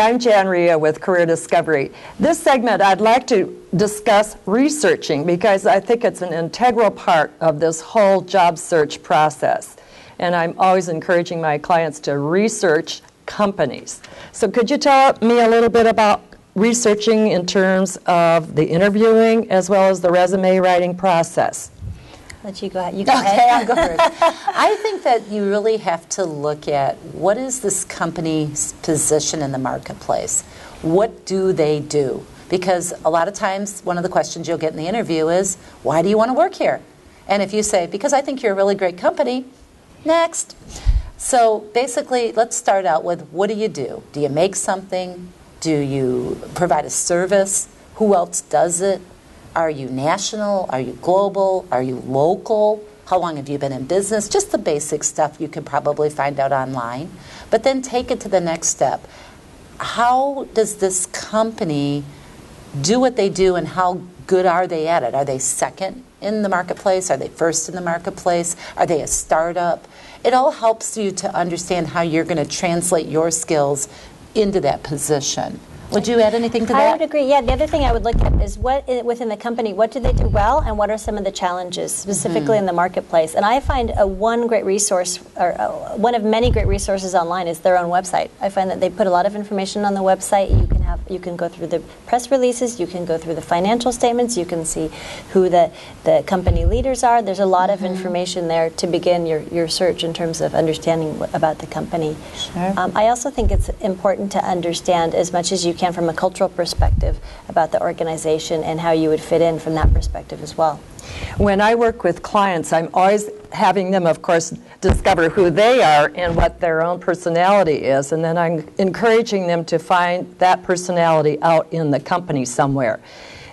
Hi, I'm Jan Reha with Career Discovery. This segment I'd like to discuss researching because I think it's an integral part of this whole job search process. And I'm always encouraging my clients to research companies. So could you tell me a little bit about researching in terms of the interviewing as well as the resume writing process? Let you go ahead. You go ahead. Okay, I'll go first. I think that you really have to look at what is this company's position in the marketplace? What do they do? Because a lot of times one of the questions you'll get in the interview is, why do you want to work here? And if you say, because I think you're a really great company, next. So basically, let's start out with, what do you do? Do you make something? Do you provide a service? Who else does it? Are you national? Are you global? Are you local? How long have you been in business? Just the basic stuff you can probably find out online. But then take it to the next step. How does this company do what they do, and how good are they at it? Are they second in the marketplace? Are they first in the marketplace? Are they a startup? It all helps you to understand how you're going to translate your skills into that position. Would you add anything to that? I would agree. Yeah, the other thing I would look at is what within the company, what do they do well, and what are some of the challenges specifically in the marketplace. And I find one great resource, or one of many great resources online, is their own website. I find that they put a lot of information on the website. You can go through the press releases, you can go through the financial statements, you can see who the company leaders are. There's a lot of information there to begin your search in terms of understanding about the company. Sure. I also think it's important to understand as much as you can from a cultural perspective about the organization and how you would fit in from that perspective as well. When I work with clients, I'm always having them, of course, discover who they are and what their own personality is, and then I'm encouraging them to find that personality out in the company somewhere.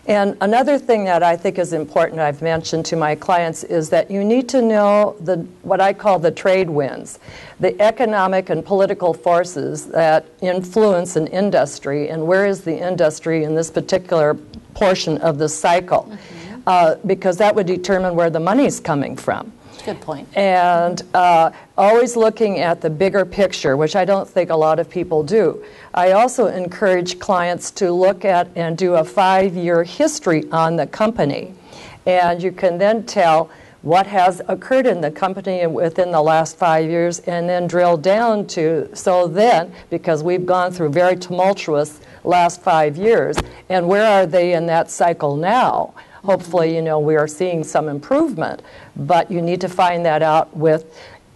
And another thing that I think is important, I've mentioned to my clients, is that you need to know what I call the trade winds, the economic and political forces that influence an industry, and where is the industry in this particular portion of the cycle, because that would determine where the money's coming from. Good point. And always looking at the bigger picture, which I don't think a lot of people do. I also encourage clients to look at and do a 5-year history on the company. And you can then tell what has occurred in the company within the last 5 years, and then drill down to, so then, because we've gone through very tumultuous last 5 years, and where are they in that cycle now? Hopefully, you know, we are seeing some improvement, but you need to find that out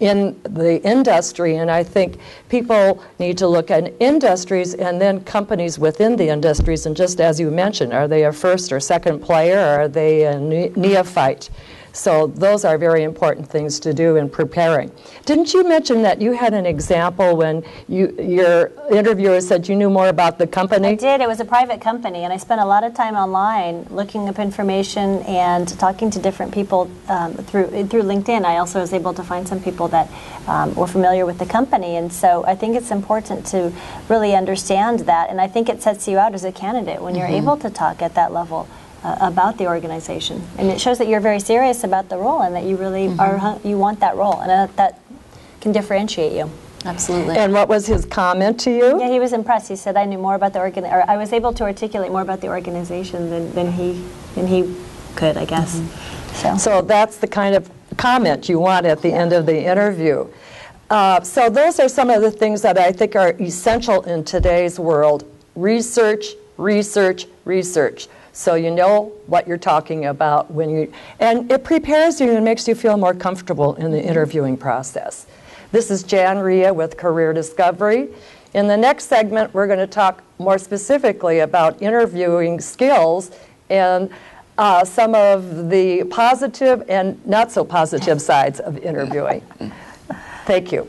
in the industry, and I think people need to look at industries and then companies within the industries, and just as you mentioned, are they a first or second player, or are they a neophyte? So those are very important things to do in preparing. Didn't you mention that you had an example when your interviewer said you knew more about the company? I did. It was a private company, and I spent a lot of time online looking up information and talking to different people through LinkedIn. I also was able to find some people that were familiar with the company, and so I think it's important to really understand that, and I think it sets you out as a candidate when you're able to talk at that level about the organization, and it shows that you're very serious about the role and that you really you want that role, and that can differentiate you. Absolutely. And what was his comment to you? Yeah, he was impressed. He said, "I knew more about the or I was able to articulate more about the organization than he could, I guess." So that's the kind of comment you want at the end of the interview. So those are some of the things that I think are essential in today's world: research, research, research. So you know what you're talking about and it prepares you and makes you feel more comfortable in the interviewing process. This is Jan Reha with Career Discovery. In the next segment, we're going to talk more specifically about interviewing skills and some of the positive and not so positive sides of interviewing. Thank you.